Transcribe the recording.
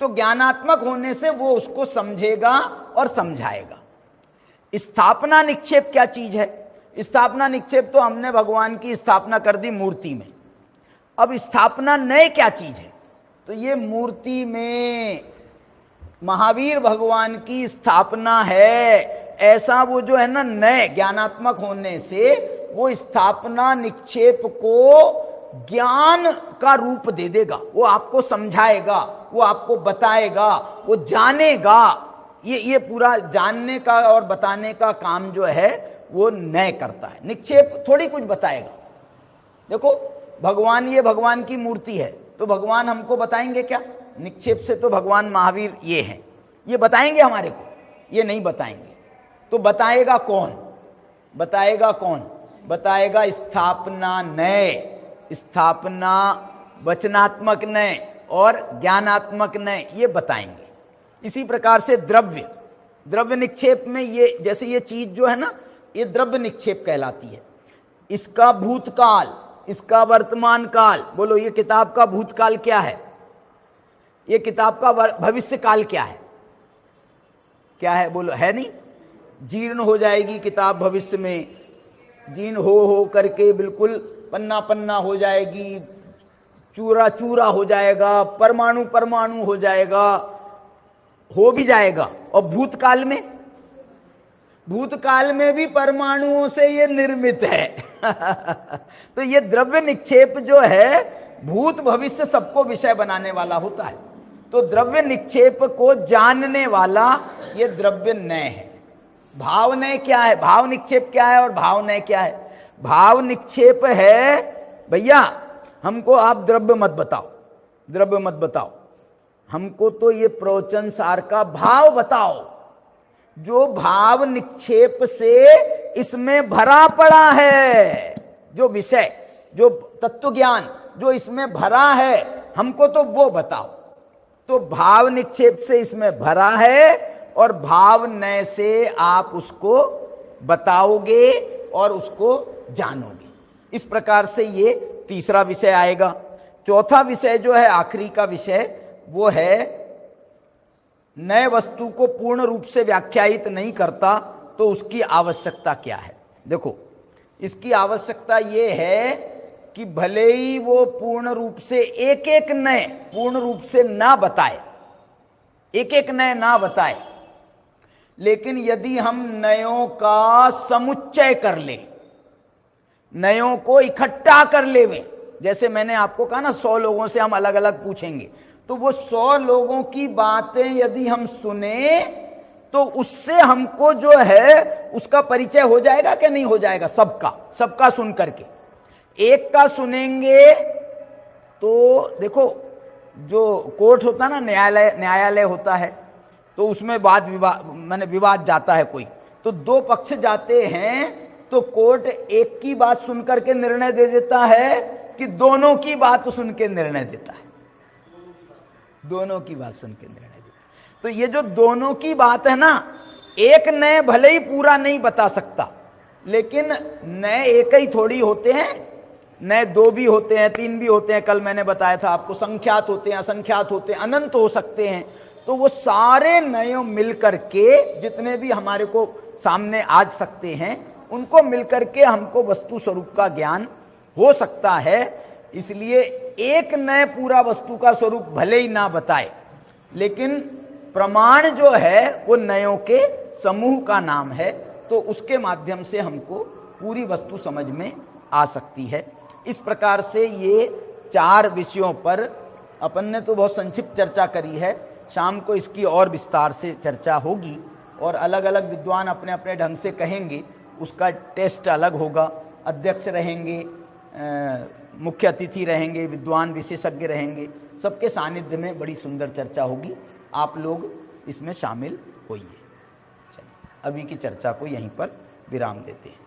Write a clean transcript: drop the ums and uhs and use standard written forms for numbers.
तो ज्ञानात्मक होने से वो उसको समझेगा और समझाएगा। स्थापना निक्षेप क्या चीज है? स्थापना निक्षेप तो हमने भगवान की स्थापना कर दी मूर्ति में। अब स्थापना नए क्या चीज है? तो ये मूर्ति में महावीर भगवान की स्थापना है। ऐसा वो जो है ना, नए ज्ञानात्मक होने से वो स्थापना निक्षेप को ज्ञान का रूप दे देगा। वो आपको समझाएगा, वो आपको बताएगा, वो जानेगा। ये पूरा जानने का और बताने का काम जो है वो नए करता है। निक्षेप थोड़ी कुछ बताएगा। देखो भगवान, ये भगवान की मूर्ति है तो भगवान हमको बताएंगे क्या? निक्षेप से तो भगवान महावीर ये हैं, ये बताएंगे हमारे को? ये नहीं बताएंगे। तो बताएगा कौन? बताएगा कौन? बताएगा स्थापना नए, स्थापना वचनात्मक नए और ज्ञानात्मक नए, ये बताएंगे। इसी प्रकार से द्रव्य, द्रव्य निक्षेप में ये, जैसे ये चीज जो है ना, ये द्रव्य निक्षेप कहलाती है। इसका भूतकाल, इसका वर्तमान काल, बोलो ये किताब का भूतकाल क्या है? ये किताब का भविष्य काल क्या है? क्या है बोलो? है नहीं? जीर्ण हो जाएगी किताब भविष्य में, जीर्ण हो करके बिल्कुल पन्ना पन्ना हो जाएगी, चूरा चूरा हो जाएगा, परमाणु परमाणु हो जाएगा, हो भी जाएगा। और भूतकाल में, भूतकाल में भी परमाणुओं से ये निर्मित है। तो ये द्रव्य निक्षेप जो है भूत भविष्य सबको विषय बनाने वाला होता है। तो द्रव्य निक्षेप को जानने वाला ये द्रव्य नय है। भाव नय क्या है? भाव निक्षेप क्या है और भाव नय क्या है? भाव निक्षेप है भैया हमको आप द्रव्य मत बताओ, द्रव्य मत बताओ, हमको तो ये प्रवचन सार का भाव बताओ। जो भाव निक्षेप से इसमें भरा पड़ा है, जो विषय, जो तत्व ज्ञान जो इसमें भरा है, हमको तो वो बताओ। तो भाव निक्षेप से इसमें भरा है और भाव नय से आप उसको बताओगे और उसको जानोगे। इस प्रकार से ये तीसरा विषय आएगा। चौथा विषय जो है, आखिरी का विषय, वो है नए वस्तु को पूर्ण रूप से व्याख्यायित नहीं करता तो उसकी आवश्यकता क्या है। देखो इसकी आवश्यकता ये है कि भले ही वो पूर्ण रूप से एक एक नए पूर्ण रूप से ना बताए, एक एक नए ना बताए, लेकिन यदि हम नयों का समुच्चय कर ले, नयों को इकट्ठा कर लेवे, जैसे मैंने आपको कहा ना 100 लोगों से हम अलग अलग पूछेंगे, तो वो 100 लोगों की बातें यदि हम सुने तो उससे हमको जो है उसका परिचय हो जाएगा क्या? नहीं हो जाएगा? सबका, सबका सुन करके। एक का सुनेंगे तो देखो जो कोर्ट होता है ना, न्यायालय होता है, तो उसमें वाद विवाद माने विवाद जाता है कोई, तो दो पक्ष जाते हैं तो कोर्ट एक की बात सुन करके निर्णय दे देता है कि दोनों की बात सुन के निर्णय देता है, दोनों की बात सुन के निर्णय देता है। तो ये जो दोनों की बात है ना, एक नए भले ही पूरा नहीं बता सकता, लेकिन नए एक ही थोड़ी होते हैं, नए 2 भी होते हैं, 3 भी होते हैं। कल मैंने बताया था आपको, संख्यात होते हैं, असंख्यात होते हैं, अनंत हो सकते हैं। तो वो सारे नयों मिलकर के जितने भी हमारे को सामने आ सकते हैं, उनको मिलकर के हमको वस्तु स्वरूप का ज्ञान हो सकता है। इसलिए एक नए पूरा वस्तु का स्वरूप भले ही ना बताए, लेकिन प्रमाण जो है वो नयों के समूह का नाम है, तो उसके माध्यम से हमको पूरी वस्तु समझ में आ सकती है। इस प्रकार से ये 4 विषयों पर अपन ने तो बहुत संक्षिप्त चर्चा करी है। शाम को इसकी और विस्तार से चर्चा होगी और अलग अलग विद्वान अपने अपने ढंग से कहेंगे, उसका टेस्ट अलग होगा। अध्यक्ष रहेंगे, मुख्य अतिथि रहेंगे, विद्वान विशेषज्ञ रहेंगे, सबके सानिध्य में बड़ी सुंदर चर्चा होगी। आप लोग इसमें शामिल होइए। चलिए अभी की चर्चा को यहीं पर विराम देते हैं।